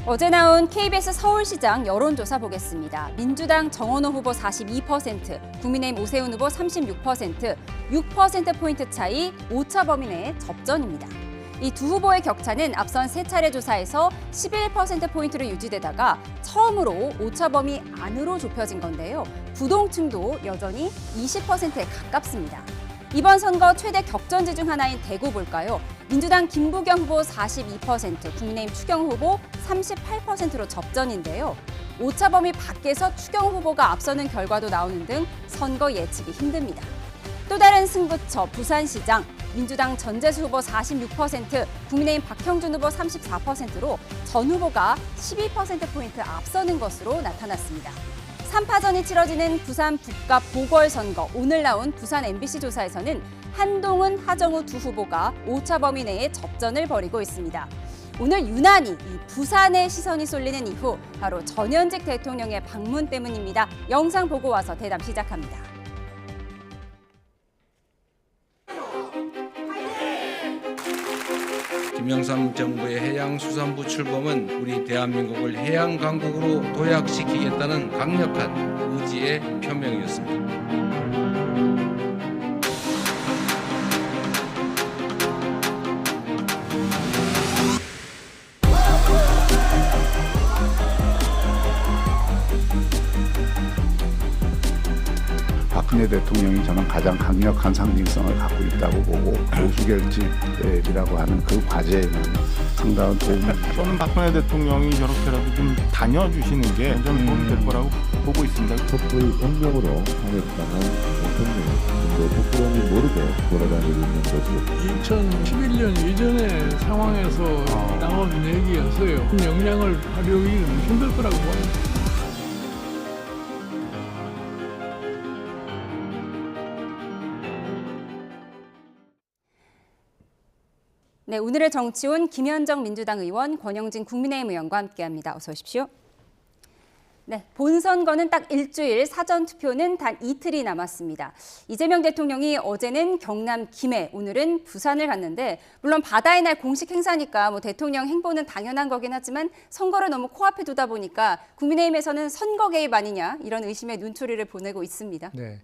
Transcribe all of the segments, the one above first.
어제 나온 KBS 서울시장 여론조사 보겠습니다. 민주당 정원호 후보 42%, 국민의힘 오세훈 후보 36%, 6%포인트 차이 오차 범위 내의 접전입니다. 이 두 후보의 격차는 앞선 세 차례 조사에서 11%포인트로 유지되다가 처음으로 오차 범위 안으로 좁혀진 건데요. 부동층도 여전히 20%에 가깝습니다. 이번 선거 최대 격전지 중 하나인 대구 볼까요? 민주당 김부겸 후보 42%, 국민의힘 추경호 후보 38%로 접전인데요. 오차 범위 밖에서 추경호 후보가 앞서는 결과도 나오는 등 선거 예측이 힘듭니다. 또 다른 승부처 부산시장, 민주당 전재수 후보 46%, 국민의힘 박형준 후보 34%로 전 후보가 12%포인트 앞서는 것으로 나타났습니다. 3파전이 치러지는 부산 북갑 보궐선거, 오늘 나온 부산 MBC 조사에서는 한동훈, 하정우 두 후보가 오차 범위 내에 접전을 벌이고 있습니다. 오늘 유난히 이 부산의 시선이 쏠리는 이후 바로 전현직 대통령의 방문 때문입니다. 영상 보고 와서 대담 시작합니다. 김영삼 정부의 해양수산부 출범은 우리 대한민국을 해양강국으로 도약시키겠다는 강력한 의지의 표명이었습니다. 박근혜 대통령이 저는 가장 강력한 상징성을 갖고 있다고 보고 보수결집이라고 하는 그 과제에는 상당한 도움이 됩니다. 저는 박근혜 대통령이 저렇게라도 좀 다녀주시는 게 좀 도움이 될 거라고 보고 있습니다. 촛불 운동으로 하겠다는 대통령이 근데 촛불이 모르게 돌아다니고 있는 것이 2011년 이전의 상황에서 나온 얘기였어요. 역량을 발휘하기는 힘들 거라고 봐요. 네, 오늘의 정치온 김현정 민주당 의원, 권영진 국민의힘 의원과 함께합니다. 어서 오십시오. 네, 본선거는 딱 일주일, 사전투표는 단 이틀이 남았습니다. 이재명 대통령이 어제는 경남 김해, 오늘은 부산을 갔는데 물론 바다의 날 공식 행사니까 대통령 행보는 당연한 거긴 하지만 선거를 너무 코앞에 두다 보니까 국민의힘에서는 선거 개입 아니냐 이런 의심의 눈초리를 보내고 있습니다. 네.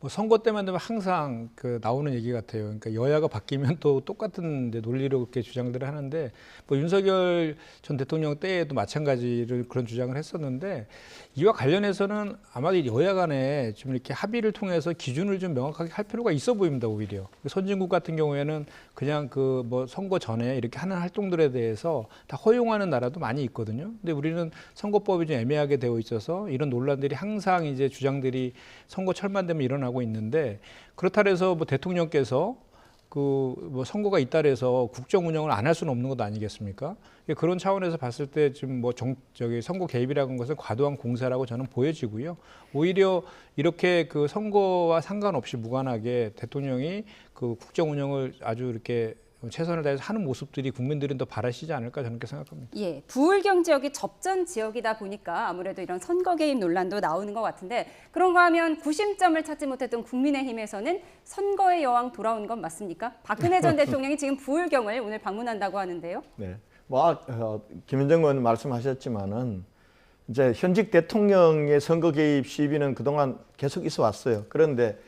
선거 때만 되면 항상 나오는 얘기 같아요. 그러니까 여야가 바뀌면 또 똑같은 논리로 그렇게 주장들을 하는데 윤석열 전 대통령 때에도 마찬가지로 그런 주장을 했었는데 이와 관련해서는 아마도 여야 간에 좀 이렇게 합의를 통해서 기준을 좀 명확하게 할 필요가 있어 보입니다. 오히려 선진국 같은 경우에는 그냥 선거 전에 이렇게 하는 활동들에 대해서 다 허용하는 나라도 많이 있거든요. 근데 우리는 선거법이 좀 애매하게 되어 있어서 이런 논란들이 항상 이제 주장들이 선거철만 되면 일어나고 있는데 그렇다 해서 대통령께서 선거가 있다 해서 국정 운영을 안 할 수는 없는 것 아니겠습니까? 그런 차원에서 봤을 때 지금 선거 개입이라는 것은 과도한 공세라고 저는 보여지고요. 오히려 이렇게 선거와 상관없이 무관하게 대통령이 국정 운영을 아주 이렇게 최선을 다해서 하는 모습들이 국민들은 더 바라시지 않을까 저는 그렇게 생각합니다. 예, 부울경 지역이 접전 지역이다 보니까 아무래도 이런 선거 개입 논란도 나오는 것 같은데 그런가 하면 구심점을 찾지 못했던 국민의힘에서는 선거의 여왕 돌아온 건 맞습니까? 박근혜 전 대통령이 지금 부울경을 오늘 방문한다고 하는데요. 네, 김현정 의원 말씀하셨지만은 이제 현직 대통령의 선거 개입 시비는 그동안 계속 있어 왔어요. 그런데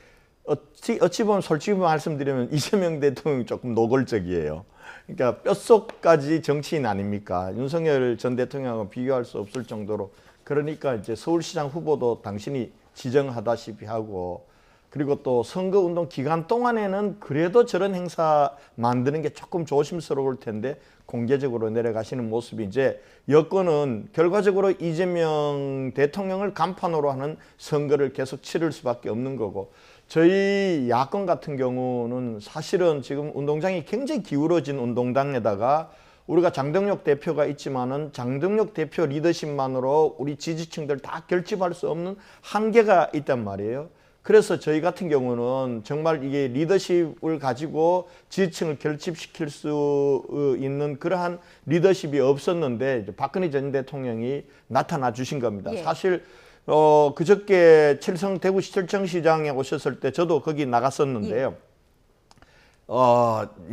어찌 보면 솔직히 말씀드리면 이재명 대통령이 조금 노골적이에요. 그러니까 뼛속까지 정치인 아닙니까? 윤석열 전 대통령하고 비교할 수 없을 정도로 그러니까 이제 서울시장 후보도 당신이 지정하다시피 하고 그리고 또 선거운동 기간 동안에는 그래도 저런 행사 만드는 게 조금 조심스러울 텐데 공개적으로 내려가시는 모습이 이제 여권은 결과적으로 이재명 대통령을 간판으로 하는 선거를 계속 치를 수밖에 없는 거고 저희 야권 같은 경우는 사실은 지금 운동장이 굉장히 기울어진 운동장에다가 우리가 장동혁 대표가 있지만은 장동혁 대표 리더십만으로 우리 지지층들 다 결집할 수 없는 한계가 있단 말이에요. 그래서 저희 같은 경우는 정말 이게 리더십을 가지고 지지층을 결집시킬 수 있는 그러한 리더십이 없었는데 박근혜 전 대통령이 나타나 주신 겁니다. 예. 사실 그저께 대구시 칠성시장에 오셨을 때 저도 거기 나갔었는데요.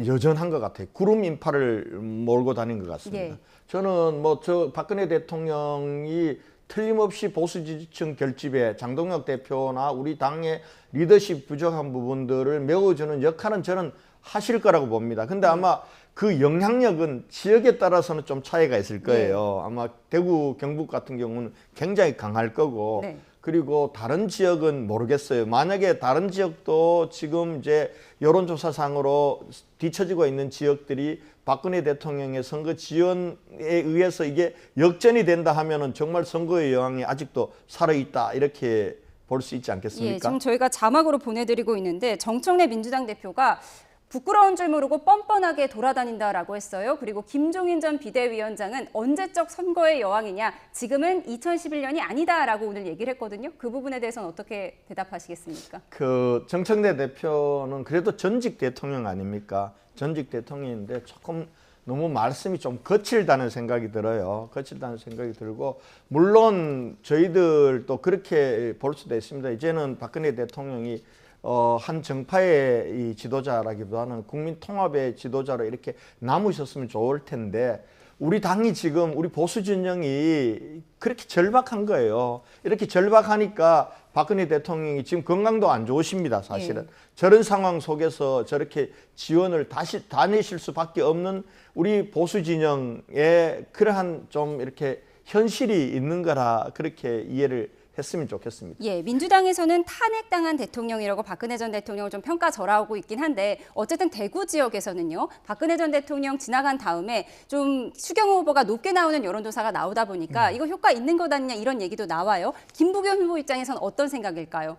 여전한 것 같아요. 구름 인파를 몰고 다닌 것 같습니다. 예. 저는 뭐 저 박근혜 대통령이 틀림없이 보수 지지층 결집에 장동혁 대표나 우리 당의 리더십 부족한 부분들을 메워주는 역할은 저는 하실 거라고 봅니다. 근데 아마 그 영향력은 지역에 따라서는 좀 차이가 있을 거예요. 아마 대구, 경북 같은 경우는 굉장히 강할 거고 네. 그리고 다른 지역은 모르겠어요. 만약에 다른 지역도 지금 이제 여론조사상으로 뒤처지고 있는 지역들이 박근혜 대통령의 선거 지원에 의해서 이게 역전이 된다 하면은 정말 선거의 여왕이 아직도 살아있다 이렇게 볼 수 있지 않겠습니까? 예, 지금 저희가 자막으로 보내드리고 있는데 정청래 민주당 대표가 부끄러운 줄 모르고 뻔뻔하게 돌아다닌다라고 했어요. 그리고 김종인 전 비대위원장은 언제적 선거의 여왕이냐, 지금은 2011년이 아니다라고 오늘 얘기를 했거든요. 그 부분에 대해서는 어떻게 대답하시겠습니까? 그 정청래 대표는 그래도 전직 대통령 아닙니까? 전직 대통령인데 조금 너무 말씀이 좀 거칠다는 생각이 들어요. 거칠다는 생각이 들고 물론 저희들도 그렇게 볼 수도 있습니다. 이제는 박근혜 대통령이 한 정파의 이 지도자라기보다는 국민 통합의 지도자로 이렇게 남으셨으면 좋을 텐데 우리 당이 지금 우리 보수 진영이 그렇게 절박한 거예요. 이렇게 절박하니까 박근혜 대통령이 지금 건강도 안 좋으십니다. 사실은. 저런 상황 속에서 저렇게 지원을 다시 다니실 수밖에 없는 우리 보수 진영에 그러한 좀 이렇게 현실이 있는 거라 그렇게 이해를 했으면 좋겠습니다. 예, 민주당에서는 탄핵당한 대통령이라고 박근혜 전 대통령을 좀 평가절하하고 있긴 한데 어쨌든 대구 지역에서는요. 박근혜 전 대통령 지나간 다음에 좀 추경호 후보가 높게 나오는 여론조사가 나오다 보니까 이거 효과 있는 것 아니냐 이런 얘기도 나와요. 김부겸 후보 입장에서는 어떤 생각일까요?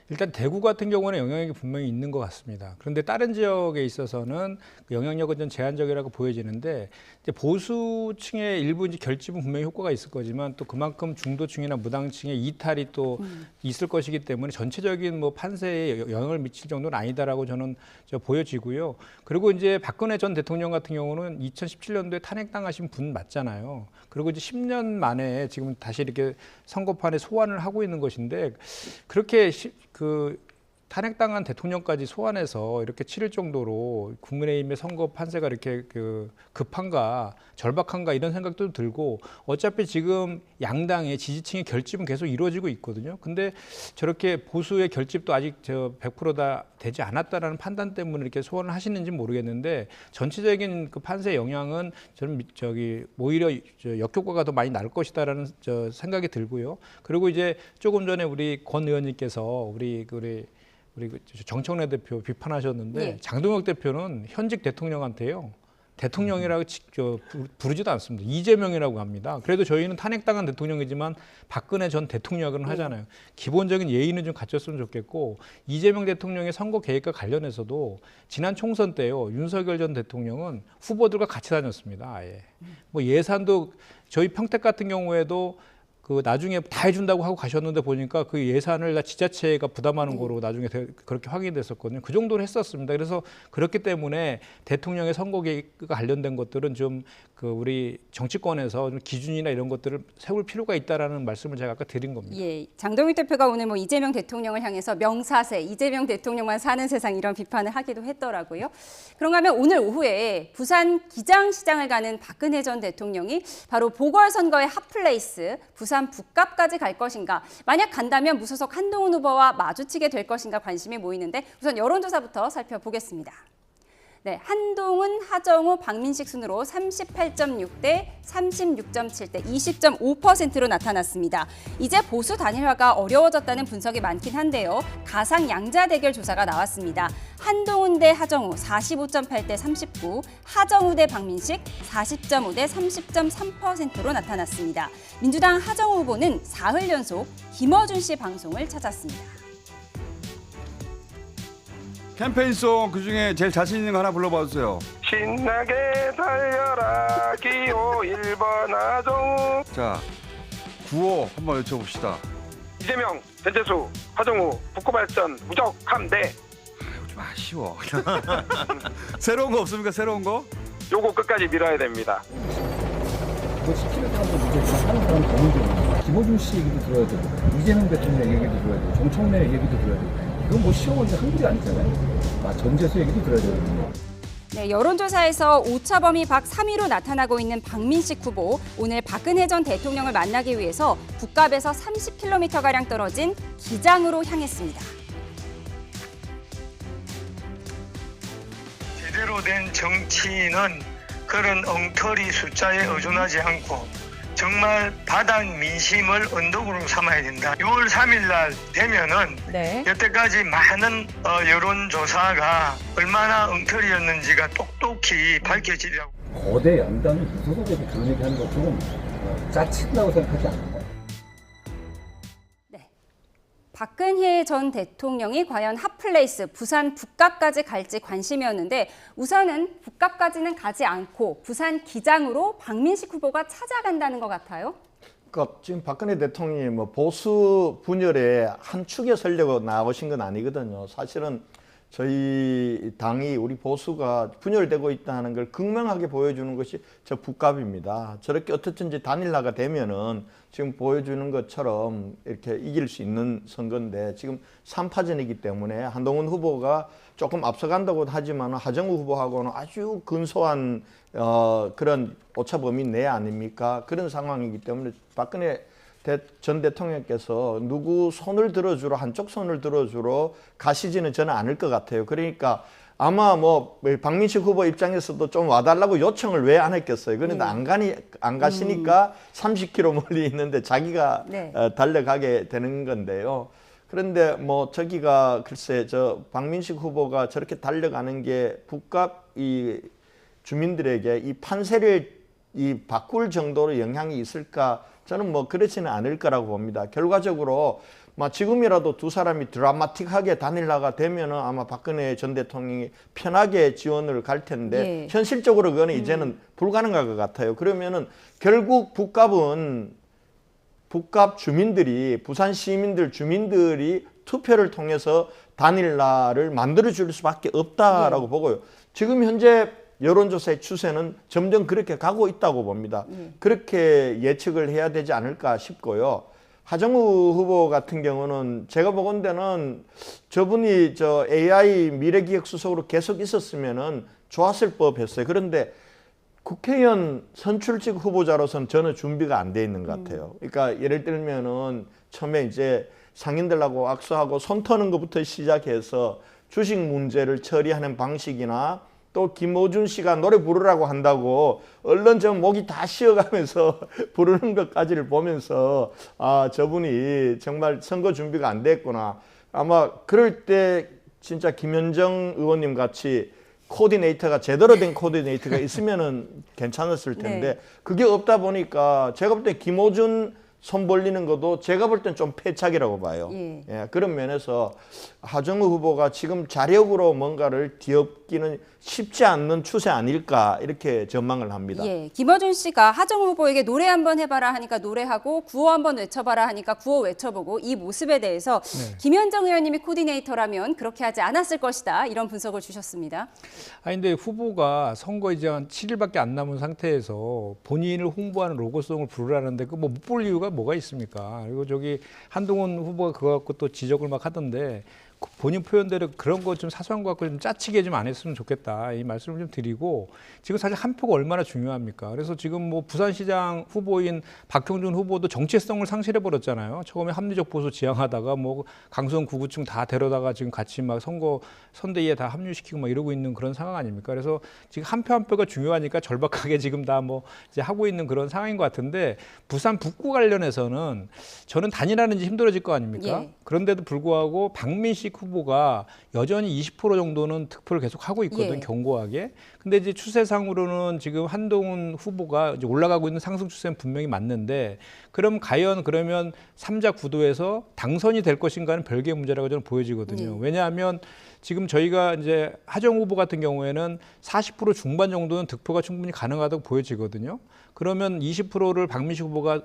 일단 대구 같은 경우는 영향력이 분명히 있는 것 같습니다. 그런데 다른 지역에 있어서는 그 영향력은 좀 제한적이라고 보여지는데 이제 보수층의 일부 이제 결집은 분명히 효과가 있을 거지만 또 그만큼 중도층이나 무당층의 이탈이 또 있을 것이기 때문에 전체적인 뭐 판세에 영향을 미칠 정도는 아니다라고 저는 보여지고요. 그리고 이제 박근혜 전 대통령 같은 경우는 2017년도에 탄핵당하신 분 맞잖아요. 그리고 이제 10년 만에 지금 다시 이렇게 선거판에 소환을 하고 있는 것인데 그렇게 그 탄핵당한 대통령까지 소환해서 이렇게 치를 정도로 국민의힘의 선거 판세가 이렇게 그 급한가 절박한가 이런 생각도 들고 어차피 지금 양당의 지지층의 결집은 계속 이루어지고 있거든요. 근데 저렇게 보수의 결집도 아직 100%다 되지 않았다라는 판단 때문에 이렇게 소환을 하시는지 모르겠는데 전체적인 그 판세 영향은 저는 오히려 역효과가 더 많이 날 것이다라는 생각이 들고요. 그리고 이제 조금 전에 우리 권 의원님께서 우리 정청래 대표 비판하셨는데 네. 장동혁 대표는 현직 대통령한테요. 대통령이라고 부르지도 않습니다. 이재명이라고 합니다. 그래도 저희는 탄핵당한 대통령이지만 박근혜 전 대통령이라고 하잖아요. 기본적인 예의는 좀 갖췄으면 좋겠고 이재명 대통령의 선거 계획과 관련해서도 지난 총선 때요. 윤석열 전 대통령은 후보들과 같이 다녔습니다. 아예. 뭐 예산도 저희 평택 같은 경우에도 그 나중에 다 해준다고 하고 가셨는데 보니까 그 예산을 지자체가 부담하는 거로 나중에 그렇게 확인됐었거든요. 그 정도로 했었습니다. 그래서 그렇기 때문에 대통령의 선거 계획과 관련된 것들은 좀 그 우리 정치권에서 좀 기준이나 이런 것들을 세울 필요가 있다라는 말씀을 제가 아까 드린 겁니다. 예, 장동윤 대표가 오늘 뭐 이재명 대통령을 향해서 명사세, 이재명 대통령만 사는 세상 이런 비판을 하기도 했더라고요. 그런가 하면 오늘 오후에 부산 기장시장을 가는 박근혜 전 대통령이 바로 보궐선거의 핫플레이스 부산 북갑까지 갈 것인가, 만약 간다면 무소속 한동훈 후보와 마주치게 될 것인가 관심이 모이는데 우선 여론조사부터 살펴보겠습니다. 네, 한동훈, 하정우, 박민식 순으로 38.6대 36.7대 20.5%로 나타났습니다. 이제 보수 단일화가 어려워졌다는 분석이 많긴 한데요. 가상 양자 대결 조사가 나왔습니다. 한동훈 대 하정우 45.8대 39, 하정우 대 박민식 40.5대 30.3%로 나타났습니다. 민주당 하정우 후보는 사흘 연속 김어준 씨 방송을 찾았습니다. 캠페인송 그중에 제일 자신 있는 거 하나 불러봐 주세요. 신나게 달려라 기호 1번 하정우. 자, 구호 한번 외쳐봅시다. 이재명, 전재수, 하정우, 북구발전 무적함대. 아유, 좀 아쉬워. 새로운 거 없습니까? 새로운 거? 요거 끝까지 밀어야 됩니다. 뭐 시키는 사람도 문제지만 하는 사람 더 문제입니다. 김어준 씨 얘기도 들어야 되고 이재명 대통령 얘기도 들어야 되고 정청래 얘기도 들어야 되고 이건 뭐 시험원지 한글이 아니잖아요. 전재수 얘기도 들어야 되거든요. 네, 여론조사에서 오차범위 밖 3위로 나타나고 있는 박민식 후보. 오늘 박근혜 전 대통령을 만나기 위해서 북갑에서 30km가량 떨어진 기장으로 향했습니다. 제대로 된 정치인은 그런 엉터리 숫자에 의존하지 않고 정말 바닥 민심을 언덕으로 삼아야 된다. 6월 3일 날 되면은 네. 여태까지 많은 여론조사가 얼마나 엉터리였는지가 똑똑히 밝혀지리라고. 거대 양당이 무소속에서 그런 얘기하는 거 조금 짜친다고 생각하지 않나요? 박근혜 전 대통령이 과연 핫플레이스 부산 북갑까지 갈지 관심이었는데 우선은 북갑까지는 가지 않고 부산 기장으로 박민식 후보가 찾아간다는 것 같아요. 그러니까 지금 박근혜 대통령이 뭐 보수 분열의 한 축에 서려고 나오신 건 아니거든요. 사실은 저희 당이 우리 보수가 분열되고 있다는 걸 극명하게 보여주는 것이 저 북갑입니다. 저렇게 어떻든지 단일화가 되면은 지금 보여주는 것처럼 이렇게 이길 수 있는 선거인데 지금 3파전이기 때문에 한동훈 후보가 조금 앞서간다고 하지만 하정우 후보하고는 아주 근소한 그런 오차범위 내 아닙니까? 그런 상황이기 때문에 박근혜 전 대통령께서 누구 손을 들어주러 한쪽 손을 들어주러 가시지는 저는 않을 것 같아요. 그러니까 아마 뭐 박민식 후보 입장에서도 좀 와달라고 요청을 왜 안 했겠어요. 그런데 안 가시니까 30km 멀리 있는데 자기가 달려가게 되는 건데요. 그런데 뭐 저기가 글쎄 저 박민식 후보가 저렇게 달려가는 게 북갑 이 주민들에게 이 판세를 이 바꿀 정도로 영향이 있을까? 저는 뭐 그렇지는 않을 거라고 봅니다. 결과적으로 지금이라도 두 사람이 드라마틱하게 단일화가 되면은 아마 박근혜 전 대통령이 편하게 지원을 갈 텐데 현실적으로 그거는 이제는 불가능할 것 같아요. 그러면은 결국 북갑은 북갑 주민들이 부산 시민들 주민들이 투표를 통해서 단일화를 만들어 줄 수밖에 없다라고 보고요. 지금 현재 여론조사의 추세는 점점 그렇게 가고 있다고 봅니다. 그렇게 예측을 해야 되지 않을까 싶고요. 하정우 후보 같은 경우는 제가 보건대는 저분이 저 AI 미래기획수석으로 계속 있었으면은 좋았을 법했어요. 그런데 국회의원 선출직 후보자로서는 저는 준비가 안 돼 있는 것 같아요. 그러니까 예를 들면은 처음에 이제 상인들하고 악수하고 손 터는 것부터 시작해서 주식 문제를 처리하는 방식이나 또 김어준 씨가 노래 부르라고 한다고 얼른 저 목이 다 쉬어가면서 부르는 것까지를 보면서 아 저분이 정말 선거 준비가 안 됐구나. 아마 그럴 때 진짜 김현정 의원님 같이 코디네이터가 제대로 된 코디네이터가 있으면은 괜찮았을 텐데 그게 없다 보니까 제가 볼 때 김어준 손 벌리는 것도 제가 볼 땐 좀 패착이라고 봐요. 그런 면에서 하정우 후보가 지금 자력으로 뭔가를 뒤엎기는 쉽지 않는 추세 아닐까 이렇게 전망을 합니다. 김어준 씨가 하정우 후보에게 노래 한번 해봐라 하니까 노래하고 구호 한번 외쳐봐라 하니까 구호 외쳐보고 이 모습에 대해서 김현정 의원님이 코디네이터라면 그렇게 하지 않았을 것이다. 이런 분석을 주셨습니다. 근데 후보가 선거 이제 한 7일밖에 안 남은 상태에서 본인을 홍보하는 로고송을 부르라는데 그 뭐 못 볼 이유가 뭐가 있습니까? 그리고 저기 한동훈 후보가 그거 갖고 또 지적을 막 하던데 본인 표현대로 그런 거 좀 사소한 거 갖고 좀 짜치게 좀 안 했으면 좋겠다. 이 말씀을 좀 드리고 지금 사실 한 표가 얼마나 중요합니까? 그래서 지금 뭐 부산시장 후보인 박형준 후보도 정체성을 상실해 버렸잖아요. 처음에 합리적 보수 지향하다가 뭐 강성 구구층 다 데려다가 지금 같이 막 선대위에 다 합류시키고 막 이러고 있는 그런 상황 아닙니까? 그래서 지금 한 표 한 표가 중요하니까 절박하게 지금 다 뭐 이제 하고 있는 그런 상황인 것 같은데 부산 북구 관련해서는 저는 단일화는 이제 힘들어질 거 아닙니까? 그런데도 불구하고 박민식 후보가 여전히 20% 정도는 득표를 계속 하고 있거든, 견고하게. 근데 이제 추세상으로는 지금 한동훈 후보가 이제 올라가고 있는 상승 추세는 분명히 맞는데, 그럼 그러면 3자 구도에서 당선이 될 것인가는 별개의 문제라고 저는 보여지거든요. 왜냐하면 지금 저희가 이제 하정우 후보 같은 경우에는 40% 중반 정도는 득표가 충분히 가능하다고 보여지거든요. 그러면 20%를 박민식 후보가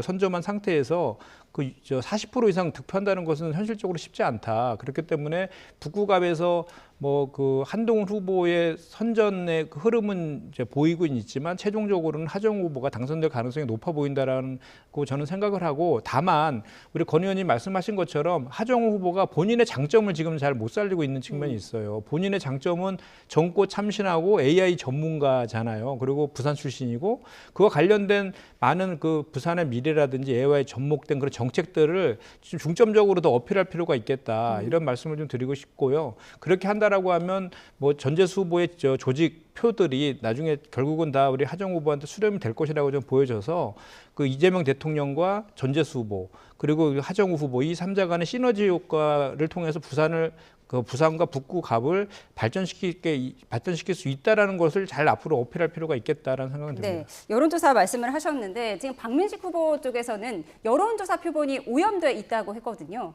선점한 상태에서 40% 이상 득표한다는 것은 현실적으로 쉽지 않다. 그렇기 때문에 북구갑에서 뭐 그 한동훈 후보의 선전의 그 흐름은 이제 보이고 있지만 최종적으로는 하정우 후보가 당선될 가능성이 높아 보인다라는 거 저는 생각을 하고, 다만 우리 권 의원님 말씀하신 것처럼 하정우 후보가 본인의 장점을 지금 잘 못 살리고 있는 측면이 있어요. 본인의 장점은 정권 참신하고 AI 전문가잖아요. 그리고 부산 출신이고 그와 관련된 많은 그 부산의 미래라든지 AI에 접목된 그런 정책들을 좀 중점적으로 더 어필할 필요가 있겠다, 이런 말씀을 좀 드리고 싶고요. 그렇게 한다라고 하면 뭐 전재수 후보의 조직 표들이 나중에 결국은 다 우리 하정우 후보한테 수렴이 될 것이라고 좀 보여져서 그 이재명 대통령과 전재수 후보 그리고 하정우 후보 이 3자 간의 시너지 효과를 통해서 부산과 북구 갑을 발전시킬 수 있다라는 것을 잘 앞으로 어필할 필요가 있겠다라는 생각은 듭니다. 네, 여론조사 말씀을 하셨는데 지금 박민식 후보 쪽에서는 여론조사 표본이 오염돼 있다고 했거든요.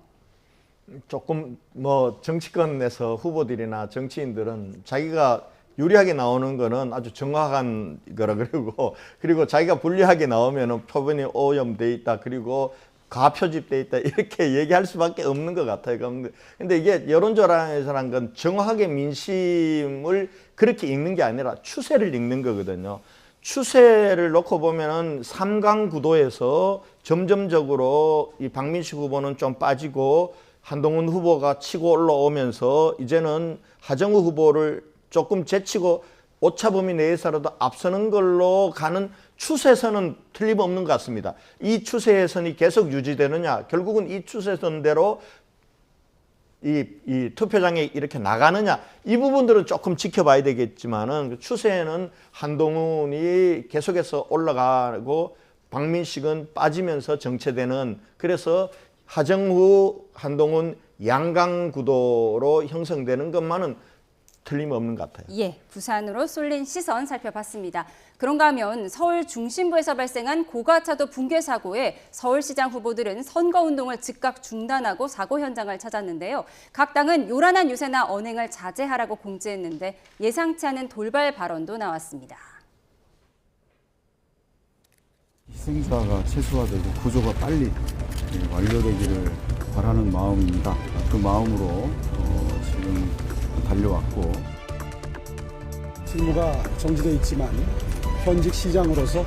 조금 뭐 정치권에서 후보들이나 정치인들은 자기가 유리하게 나오는 거는 아주 정확한 거라 그리고 자기가 불리하게 나오면은 표본이 오염돼 있다, 그리고 가표집돼 있다, 이렇게 얘기할 수밖에 없는 것 같아요. 근데 이게 여론조사라는 건 정확하게 민심을 그렇게 읽는 게 아니라 추세를 읽는 거거든요. 추세를 놓고 보면은 3강 구도에서 점점적으로 이 박민식 후보는 좀 빠지고 한동훈 후보가 치고 올라오면서 이제는 하정우 후보를 조금 제치고 오차범위 내에서라도 앞서는 걸로 가는 추세선은 틀림없는 것 같습니다. 이 추세선이 계속 유지되느냐, 결국은 이 추세선대로 이 투표장에 이렇게 나가느냐, 이 부분들은 조금 지켜봐야 되겠지만은 추세는 한동훈이 계속해서 올라가고 박민식은 빠지면서 정체되는, 그래서 하정우, 한동훈 양강 구도로 형성되는 것만은 틀림없는 것 같아요. 예, 부산으로 쏠린 시선 살펴봤습니다. 그런가 하면 서울 중심부에서 발생한 고가차도 붕괴 사고에 서울시장 후보들은 선거운동을 즉각 중단하고 사고 현장을 찾았는데요. 각 당은 요란한 유세나 언행을 자제하라고 공지했는데 예상치 않은 돌발 발언도 나왔습니다. 희생자가 최소화되고 구조가 빨리 완료되기를 바라는 마음입니다. 그 마음으로 지금 달려왔고, 직무가 정지되어 있지만 현직 시장으로서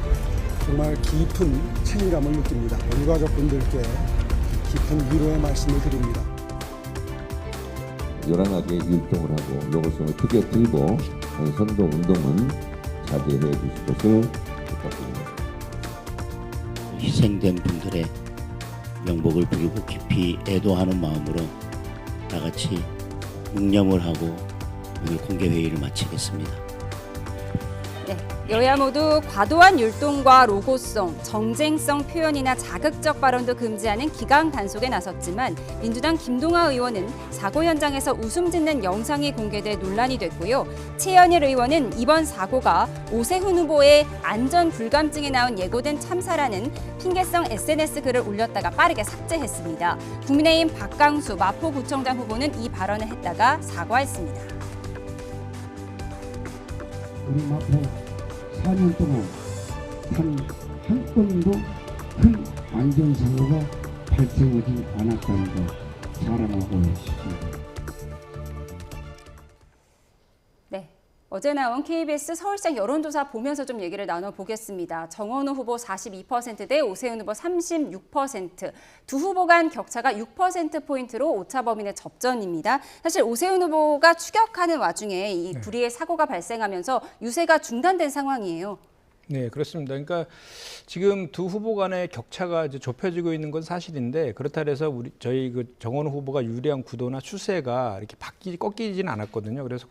정말 깊은 책임감을 느낍니다. 유가족분들께 깊은 위로의 말씀을 드립니다. 요란하게 율동을 하고 요구성을 크게 들고 선거 운동은 자제해 주실 것을 부탁드립니다. 희생된 분들의 명복을 빌고 깊이 애도하는 마음으로 다 같이 묵념을 하고 오늘 공개회의를 마치겠습니다. 네, 여야 모두 과도한 율동과 로고송, 정쟁성 표현이나 자극적 발언도 금지하는 기강 단속에 나섰지만 민주당 김동아 의원은 사고 현장에서 웃음 짓는 영상이 공개돼 논란이 됐고요. 최현일 의원은 이번 사고가 오세훈 후보의 안전 불감증에 나온 예고된 참사라는 핑계성 SNS 글을 올렸다가 빠르게 삭제했습니다. 국민의힘 박강수 마포구청장 후보는 이 발언을 했다가 사과했습니다. 우리 마포 4년 동안 한 건도 큰 안전사고가 발생하지 않았다는 거 자랑하고 싶습니다. 네, 어제 나온 KBS 서울시장 여론조사 보면서 좀 얘기를 나눠보겠습니다. 정원호 후보 42% 대 오세훈 후보 36%. 두 후보 간 격차가 6%포인트로 오차범위 내 접전입니다. 사실 오세훈 후보가 추격하는 와중에 이 불의의 사고가 발생하면서 유세가 중단된 상황이에요. 네, 그렇습니다. 그러니까 지금 두 후보 간의 격차가 이제 좁혀지고 있는 건 사실인데, 그렇다 해서 저희 그 정원호 후보가 유리한 구도나 추세가 이렇게 꺾이지는 않았거든요. 그래서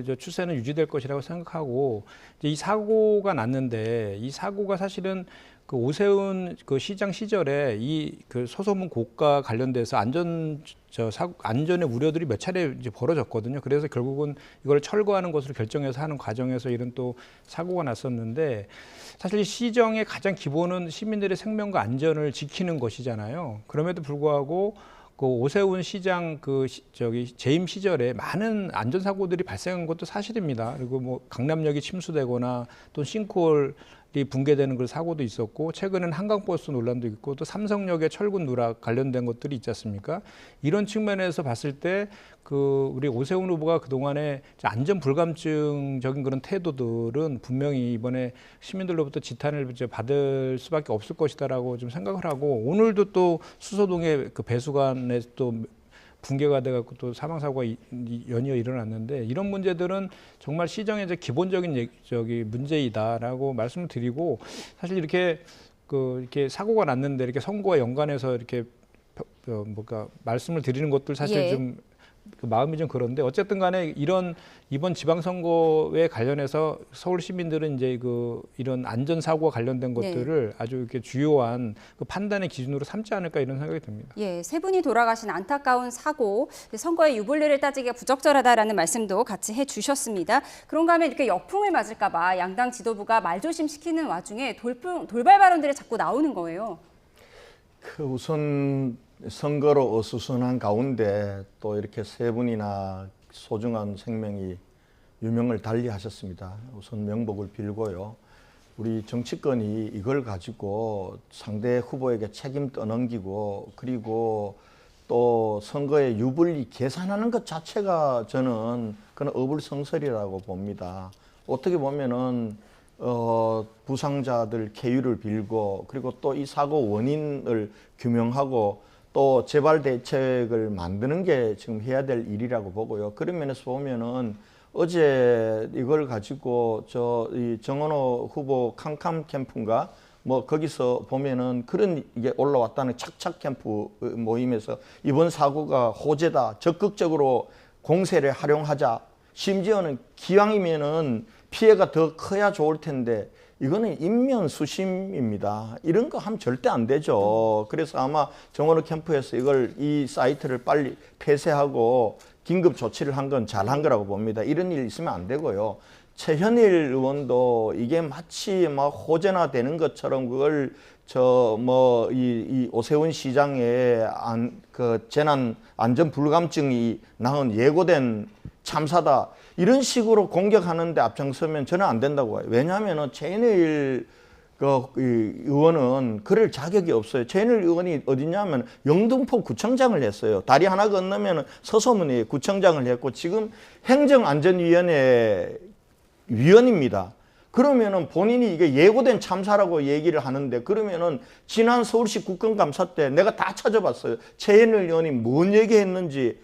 저 추세는 유지될 것이라고 생각하고, 이제 이 사고가 났는데 이 사고가 사실은 그 오세훈 그 시장 시절에 이 그 소소문 고가 관련돼서 안전의 우려들이 몇 차례 이제 벌어졌거든요. 그래서 결국은 이걸 철거하는 것으로 결정해서 하는 과정에서 이런 또 사고가 났었는데, 사실 시정의 가장 기본은 시민들의 생명과 안전을 지키는 것이잖아요. 그럼에도 불구하고 그 오세훈 시장 재임 시절에 많은 안전사고들이 발생한 것도 사실입니다. 그리고 뭐 강남역이 침수되거나 또 싱크홀 붕괴되는 그 사고도 있었고 최근엔 한강버스 논란도 있고 또 삼성역의 철근 누락 관련된 것들이 있지 않습니까? 이런 측면에서 봤을 때 우리 오세훈 후보가 그동안에 안전 불감증적인 그런 태도들은 분명히 이번에 시민들로부터 지탄을 받을 수밖에 없을 것이다라고 좀 생각을 하고 오늘도 또 수서동의 그 배수관에 또 붕괴가 돼갖고 또 사망사고가 연이어 일어났는데 이런 문제들은 정말 시정의 이제 기본적인 문제이다라고 말씀을 드리고 사실 이렇게 이렇게 사고가 났는데 이렇게 선거와 연관해서 이렇게 말씀을 드리는 것들 사실 좀 마음이 좀 그런데 어쨌든 간에 이번 지방선거에 관련해서 서울 시민들은 이제 이런 안전사고와 관련된 것들을 아주 이렇게 주요한 판단의 기준으로 삼지 않을까 이런 생각이 듭니다. 예, 세 분이 돌아가신 안타까운 사고, 선거의 유불리를 따지기가 부적절하다라는 말씀도 같이 해주셨습니다. 그런가 하면 이렇게 역풍을 맞을까 봐 양당 지도부가 말조심시키는 와중에 돌발 발언들이 자꾸 나오는 거예요. 우선 선거로 어수선한 가운데 또 이렇게 세 분이나 소중한 생명이 유명을 달리하셨습니다. 우선 명복을 빌고요. 우리 정치권이 이걸 가지고 상대 후보에게 책임 떠넘기고 그리고 또 선거의 유불리 계산하는 것 자체가 저는 그건 어불성설이라고 봅니다. 어떻게 보면은 부상자들 쾌유를 빌고 그리고 또 이 사고 원인을 규명하고 또 재발 대책을 만드는 게 지금 해야 될 일이라고 보고요. 그런 면에서 보면은 어제 이걸 가지고 이 정원호 후보 캄캄 캠프인가 뭐 거기서 보면은 그런 이게 올라왔다는 착착 캠프 모임에서 이번 사고가 호재다. 적극적으로 공세를 활용하자. 심지어는 기왕이면은 피해가 더 커야 좋을 텐데 이거는 인면수심입니다. 이런 거 하면 절대 안 되죠. 그래서 아마 정원호 캠프에서 이 사이트를 빨리 폐쇄하고 긴급 조치를 한 건 잘한 거라고 봅니다. 이런 일 있으면 안 되고요. 최현일 의원도 이게 마치 막 호재나 되는 것처럼 그걸 이 오세훈 시장의 재난 안전 불감증이 낳은 예고된 참사다. 이런 식으로 공격하는데 앞장서면 저는 안 된다고 봐요. 왜냐하면 최현일 의원은 그럴 자격이 없어요. 최현일 의원이 어디냐면 영등포 구청장을 했어요. 다리 하나 건너면 서소문이 구청장을 했고 지금 행정안전위원회 위원입니다. 그러면은 본인이 이게 예고된 참사라고 얘기를 하는데 그러면은 지난 서울시 국정감사 때 내가 다 찾아봤어요. 최현일 의원이 뭔 얘기했는지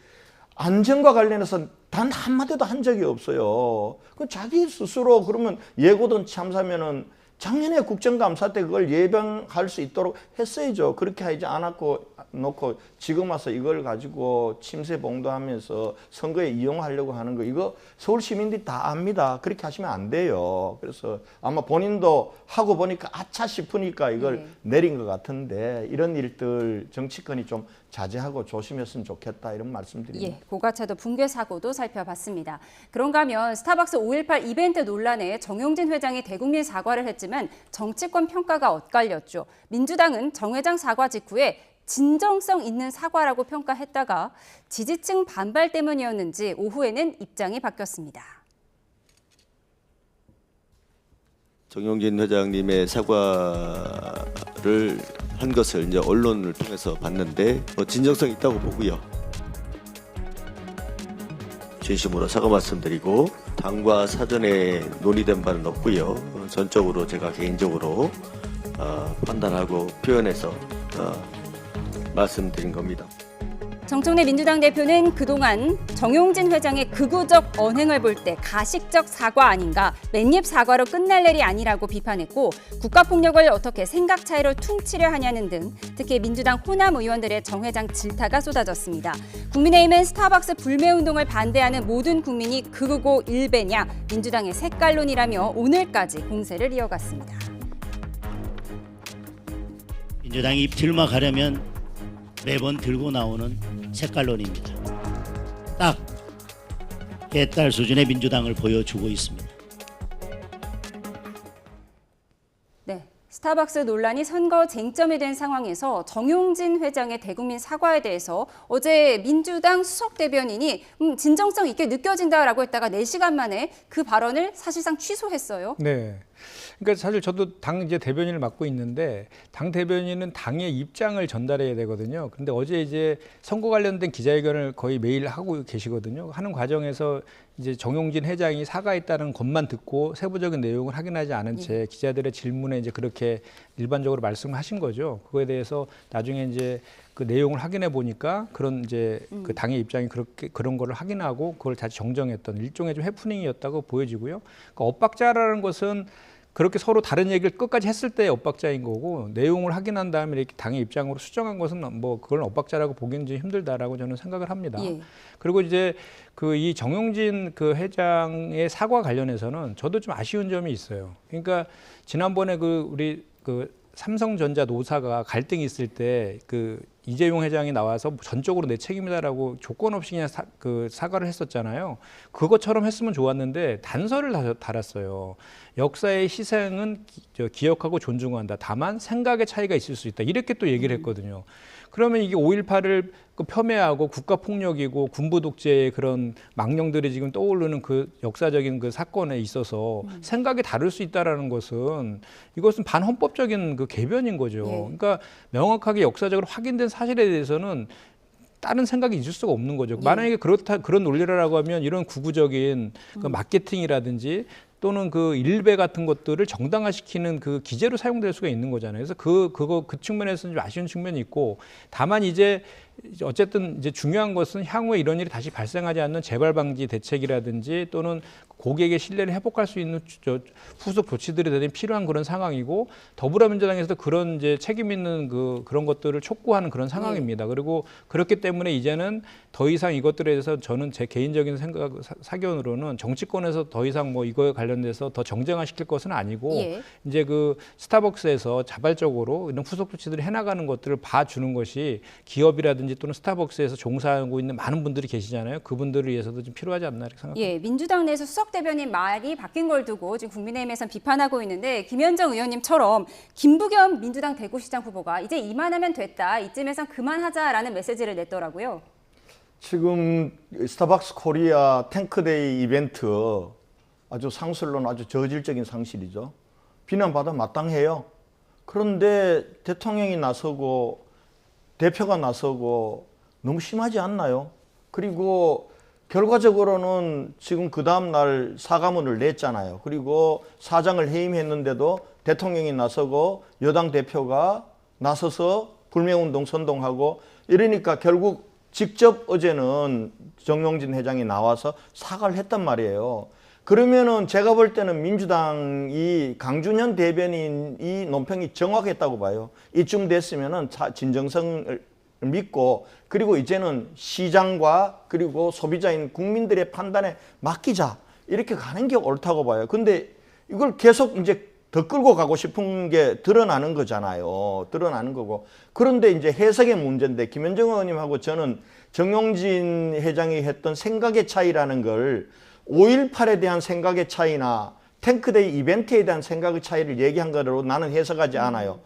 안전과 관련해서 단 한마디도 한 적이 없어요. 그 자기 스스로 그러면 예고된 참사면은 작년에 국정감사 때 그걸 예방할 수 있도록 했어야죠. 그렇게 하지 않았고 놓고 지금 와서 이걸 가지고 침세봉도하면서 선거에 이용하려고 하는 거 이거 서울 시민들이 다 압니다. 그렇게 하시면 안 돼요. 그래서 아마 본인도 하고 보니까 아차 싶으니까 이걸 내린 것 같은데 이런 일들 정치권이 좀 자제하고 조심했으면 좋겠다 이런 말씀드립니다. 예, 고가차도 붕괴 사고도 살펴봤습니다. 그런가 하면 스타벅스 5.18 이벤트 논란에 정용진 회장이 대국민 사과를 했지만 정치권 평가가 엇갈렸죠. 민주당은 정 회장 사과 직후에 진정성 있는 사과라고 평가했다가 지지층 반발 때문이었는지 오후에는 입장이 바뀌었습니다. 정용진 회장님의 사과를 한 것을 이제 언론을 통해서 봤는데 진정성 있다고 보고요. 진심으로 사과 말씀드리고 당과 사전에 논의된 바는 없고요. 전적으로 제가 개인적으로 판단하고 표현해서 말씀드린 겁니다. 정청래 민주당 대표는 그동안 정용진 회장의 극우적 언행을 볼 때 가식적 사과 아닌가, 맨입 사과로 끝날 일이 아니라고 비판했고 국가폭력을 어떻게 생각 차이로 퉁치려 하냐는 등 특히 민주당 호남 의원들의 정 회장 질타가 쏟아졌습니다. 국민의힘은 스타벅스 불매운동을 반대하는 모든 국민이 극우고 일배냐, 민주당의 색깔론이라며 오늘까지 공세를 이어갔습니다. 민주당이 입틀마 가려면 매번 들고 나오는 색깔론입니다. 딱 개딸 수준의 민주당을 보여주고 있습니다. 네, 스타벅스 논란이 선거 쟁점이 된 상황에서 정용진 회장의 대국민 사과에 대해서 어제 민주당 수석 대변인이 진정성 있게 느껴진다라고 했다가 4시간 만에 그 발언을 사실상 취소했어요. 네. 그러니까 사실 저도 당 이제 대변인을 맡고 있는데 당 대변인은 당의 입장을 전달해야 되거든요. 그런데 어제 이제 선거 관련된 기자회견을 거의 매일 하고 계시거든요. 하는 과정에서 이제 정용진 회장이 사과했다는 것만 듣고 세부적인 내용을 확인하지 않은 채 기자들의 질문에 이제 그렇게 일반적으로 말씀하신 거죠. 그거에 대해서 나중에 이제 그 내용을 확인해 보니까 그런 이제 그 당의 입장이 그런 거를 확인하고 그걸 다시 정정했던 일종의 좀 해프닝이었다고 보여지고요. 그러니까 엇박자라는 것은 그렇게 서로 다른 얘기를 끝까지 했을 때 엇박자인 거고 내용을 확인한 다음에 이렇게 당의 입장으로 수정한 것은 뭐 그걸 엇박자라고 보기는 좀 힘들다라고 저는 생각을 합니다. 그리고 이제 그 이 정용진 그 회장의 사과 관련해서는 저도 좀 아쉬운 점이 있어요. 그러니까 지난번에 그 우리 그 삼성전자 노사가 갈등이 있을 때 그 이재용 회장이 나와서 전적으로 내 책임이다라고 조건 없이 그냥 사과를 했었잖아요. 그것처럼 했으면 좋았는데 단서를 달았어요. 역사의 희생은 기억하고 존중한다. 다만 생각의 차이가 있을 수 있다. 이렇게 또 얘기를 했거든요. 그러면 이게 5.18을 폄훼하고 국가폭력이고 군부 독재의 그런 망령들이 지금 떠오르는 그 역사적인 그 사건에 있어서 생각이 다를 수 있다라는 것은 이것은 반헌법적인 그 개변인 거죠. 그러니까 명확하게 역사적으로 확인된 사실에 대해서는 다른 생각이 있을 수가 없는 거죠. 만약에 그런 논리라고 하면 이런 구구적인 그 마케팅이라든지 또는 그 일배 같은 것들을 정당화시키는 그 기제로 사용될 수가 있는 거잖아요. 그래서 그 측면에서는 좀 아쉬운 측면이 있고, 다만 이제 어쨌든 이제 중요한 것은 향후에 이런 일이 다시 발생하지 않는 재발 방지 대책이라든지 또는 고객의 신뢰를 회복할 수 있는 후속 조치들이 대단히 필요한 그런 상황이고, 더불어민주당에서도 그런 이제 책임 있는 그런 것들을 촉구하는 그런 상황입니다. 그리고 그렇기 때문에 이제는 더 이상 이것들에 대해서 저는 제 개인적인 사견으로는 정치권에서 더 이상 뭐 이거에 관련돼서 더 정쟁화시킬 것은 아니고 이제 그 스타벅스에서 자발적으로 이런 후속 조치들을 해나가는 것들을 봐주는 것이 기업이라든지 또는 스타벅스에서 종사하고 있는 많은 분들이 계시잖아요. 그분들을 위해서도 좀 필요하지 않나 이렇게 생각합니다. 민주당 내에서 수석 대변인 말이 바뀐 걸 두고 지금 국민의힘에서는 비판하고 있는데, 김현정 의원님처럼 김부겸 민주당 대구시장 후보가 이제 이만하면 됐다, 이쯤에선 그만하자라는 메시지를 냈더라고요. 지금 스타벅스 코리아 탱크데이 이벤트 아주 상술로는 아주 저질적인 상실이죠. 비난받아 마땅해요. 그런데 대통령이 나서고 대표가 나서고 너무 심하지 않나요? 그리고 결과적으로는 지금 그 다음 날 사과문을 냈잖아요. 그리고 사장을 해임했는데도 대통령이 나서고 여당 대표가 나서서 불매운동 선동하고 이러니까 결국 직접 어제는 정용진 회장이 나와서 사과를 했단 말이에요. 그러면은 제가 볼 때는 민주당이 강준현 대변인이 논평이 정확했다고 봐요. 이쯤 됐으면은 진정성을 믿고, 그리고 이제는 시장과 그리고 소비자인 국민들의 판단에 맡기자, 이렇게 가는 게 옳다고 봐요. 근데 이걸 계속 이제 더 끌고 가고 싶은 게 드러나는 거잖아요. 드러나는 거고. 그런데 이제 해석의 문제인데, 김현정 의원님하고 저는 정용진 회장이 했던 생각의 차이라는 걸 5.18에 대한 생각의 차이나 탱크데이 이벤트에 대한 생각의 차이를 얘기한 거로 나는 해석하지 않아요.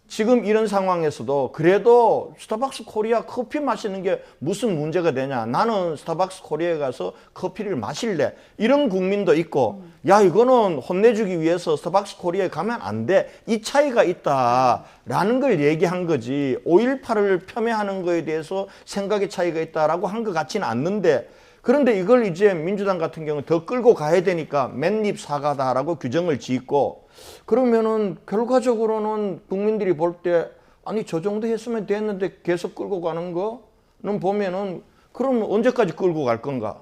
지금 이런 상황에서도 그래도 스타벅스 코리아 커피 마시는 게 무슨 문제가 되냐. 나는 스타벅스 코리아에 가서 커피를 마실래. 이런 국민도 있고, 야, 이거는 혼내주기 위해서 스타벅스 코리아에 가면 안 돼. 이 차이가 있다라는 걸 얘기한 거지. 5.18을 폄훼하는 거에 대해서 생각의 차이가 있다라고 한 것 같지는 않는데, 그런데 이걸 이제 민주당 같은 경우는 더 끌고 가야 되니까 맨입 사과다라고 규정을 짓고, 그러면은 결과적으로는 국민들이 볼 때 아니 저 정도 했으면 됐는데 계속 끌고 가는 거는 보면은, 그러면 언제까지 끌고 갈 건가?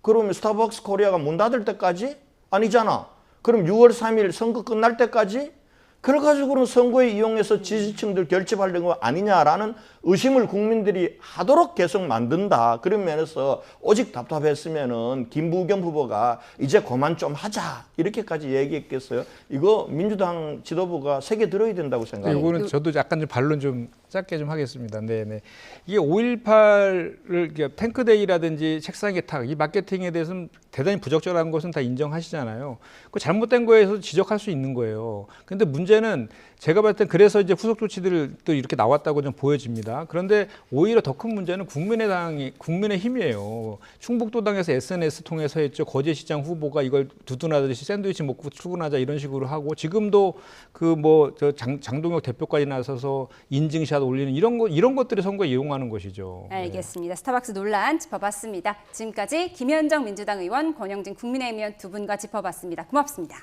그러면 스타벅스 코리아가 문 닫을 때까지? 아니잖아. 그럼 6월 3일 선거 끝날 때까지? 결과적으로는 선거에 이용해서 지지층들 결집하려는 거 아니냐라는 의심을 국민들이 하도록 계속 만든다. 그런 면에서 오직 답답했으면은 김부겸 후보가 이제 그만 좀 하자, 이렇게까지 얘기했겠어요. 이거 민주당 지도부가 새겨 들어야 된다고 생각해요. 이거는 저도 약간 좀 반론 좀 짧게 좀 하겠습니다. 네네. 이게 5.18을 탱크데이라든지 책상 개탁 이 마케팅에 대해서는 대단히 부적절한 것은 다 인정하시잖아요. 그 잘못된 거에서 지적할 수 있는 거예요. 근데 문제는 제가 봤을 땐 그래서 이제 후속 조치들 또 이렇게 나왔다고 좀 보여집니다. 그런데 오히려 더 큰 문제는 국민의힘이에요. 충북도당에서 SNS 통해서 했죠. 거제시장 후보가 이걸 두둔하듯이 샌드위치 먹고 출근하자 이런 식으로 하고 지금도 그 장동혁 대표까지 나서서 인증샷 올리는 이런 것들이 선거에 이용하는 것이죠. 알겠습니다. 스타벅스 논란 짚어봤습니다. 지금까지 김현정 민주당 의원, 권영진 국민의힘 의원 두 분과 짚어봤습니다. 고맙습니다.